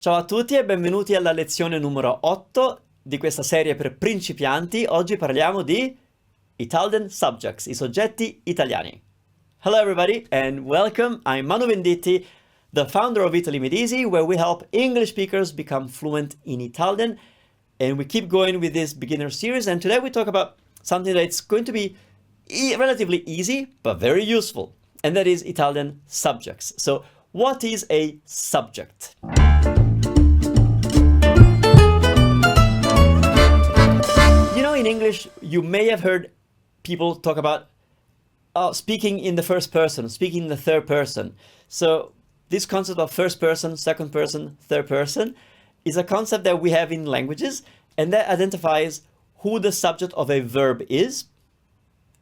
Ciao a tutti e benvenuti alla lezione numero 8 di questa serie per principianti. Oggi parliamo di Italian subjects, i soggetti italiani. Hello everybody and welcome. I'm Manu Venditti, the founder of Italy Made Easy, where we help English speakers become fluent in Italian. And we keep going with this beginner series, and today we talk about something that's going to be relatively easy but very useful, and that is Italian subjects. So what is a subject? In English, you may have heard people talk about speaking in the first person, speaking in the third person. So this concept of first person, second person, third person is a concept that we have in languages, and that identifies who the subject of a verb is.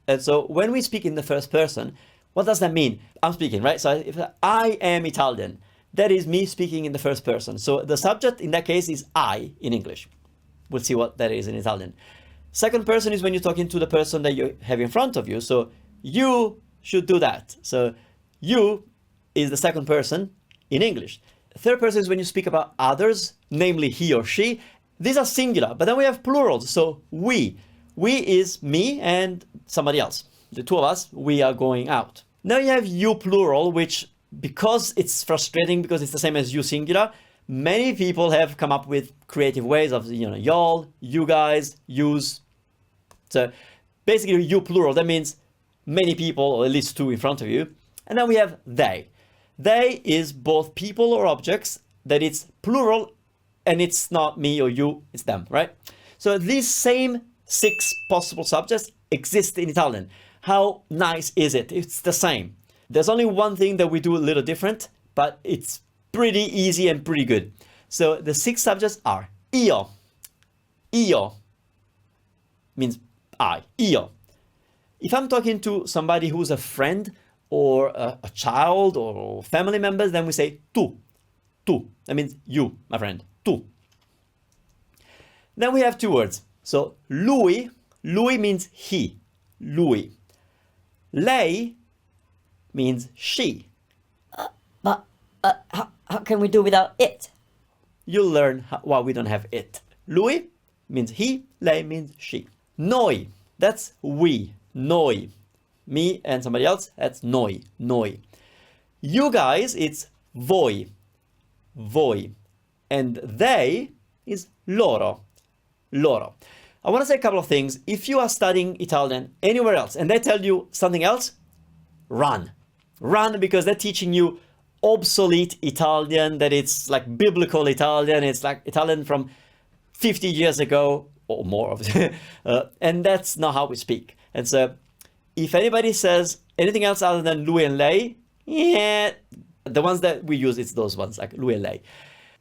And so when we speak in the first person, what does that mean? I'm speaking, right? So if I am Italian, that is me speaking in the first person. So the subject in that case is I in English. We'll see what that is in Italian. Second person is when you're talking to the person that you have in front of you. So you should do that. So you is the second person in English. Third person is when you speak about others, namely he or she. These are singular, but then we have plurals. So we. We is me and somebody else. The two of us, we are going out. Now you have you plural, which because it's frustrating because it's the same as you singular, many people have come up with creative ways of, y'all, you guys, yous. So basically you plural, that means many people, or at least two in front of you. And then we have they. They is both people or objects, that it's plural, and it's not me or you, it's them, right? So these same 6 possible subjects exist in Italian. How nice is it? It's the same. There's only one thing that we do a little different, but it's pretty easy and pretty good. So the 6 subjects are io. Io means I. Io. If I'm talking to somebody who's a friend or a child or family members, then we say tu. Tu. That means you, my friend. Tu. Then we have 2 words. So lui. Lui means he. Lui. Lei means she. How can we do without it? You'll learn why we don't have it. Lui means he, lei means she. Noi, that's we. Noi. Me and somebody else, that's noi. Noi. You guys, it's voi. Voi. And they is loro. Loro. I want to say a couple of things. If you are studying Italian anywhere else and they tell you something else, run. Run, because they're teaching you obsolete Italian, that it's like biblical Italian, it's like Italian from 50 years ago or more of it. And that's not how we speak. And so if anybody says anything else other than lui and lei, yeah, the ones that we use, it's those ones, like lui and lei.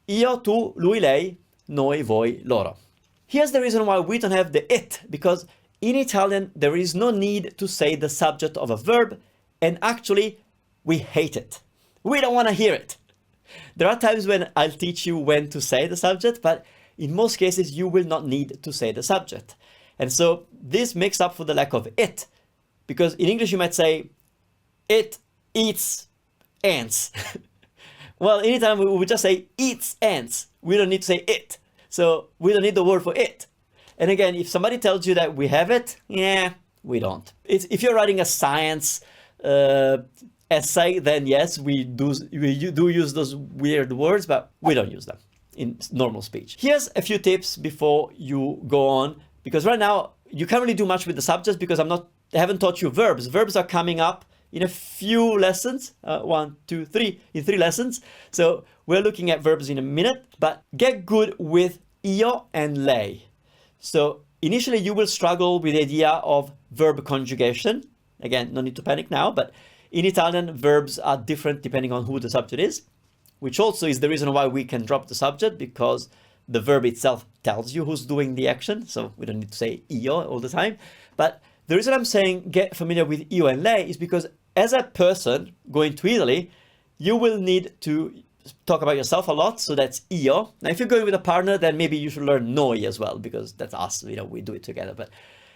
Io, tu, lui, lei, noi, voi, loro. Here's the reason why we don't have the it, because in Italian there is no need to say the subject of a verb, and actually we hate it. We don't want to hear it. There are times when I'll teach you when to say the subject, but in most cases you will not need to say the subject. And so this makes up for the lack of it, because in English you might say, it eats ants. Well, in Italian we would just say eats ants. We don't need to say it. So we don't need the word for it. And again, if somebody tells you that we have it, yeah, we don't. If you're writing a science essay, then yes, we do use those weird words, but we don't use them in normal speech. Here's a few tips before you go on, because right now you can't really do much with the subjects because I haven't taught you verbs. Verbs are coming up in a few lessons, 1, 2, 3, in 3 lessons. So we're looking at verbs in a minute, but get good with io and lei. So initially you will struggle with the idea of verb conjugation. Again, no need to panic now, but in Italian, verbs are different depending on who the subject is, which also is the reason why we can drop the subject, because the verb itself tells you who's doing the action. So we don't need to say io all the time. But the reason I'm saying get familiar with io and lei is because as a person going to Italy, you will need to talk about yourself a lot. So that's io. Now, if you're going with a partner, then maybe you should learn noi as well, because that's us, we do it together.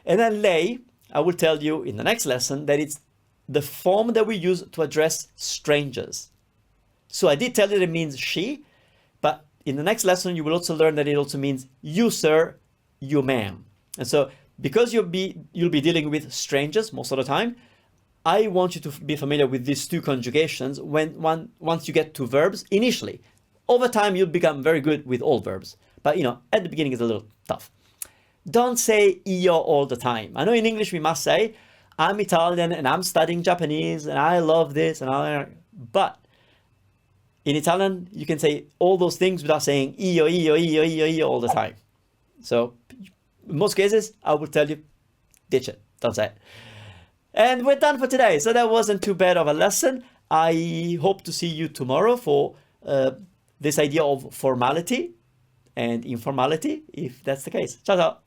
And then lei, I will tell you in the next lesson that it's the form that we use to address strangers. So I did tell you that it means she, but in the next lesson, you will also learn that it also means you, sir, you, ma'am. And so because you'll be dealing with strangers most of the time, I want you to be familiar with these two conjugations once you get to verbs initially. Over time, you'll become very good with all verbs. But, at the beginning it's a little tough. Don't say io all the time. I know in English we must say, I'm Italian and I'm studying Japanese and I love this but in Italian, you can say all those things without saying io all the time. So in most cases, I will tell you, ditch it, don't say it. And we're done for today. So that wasn't too bad of a lesson. I hope to see you tomorrow for this idea of formality and informality, if that's the case. Ciao, ciao.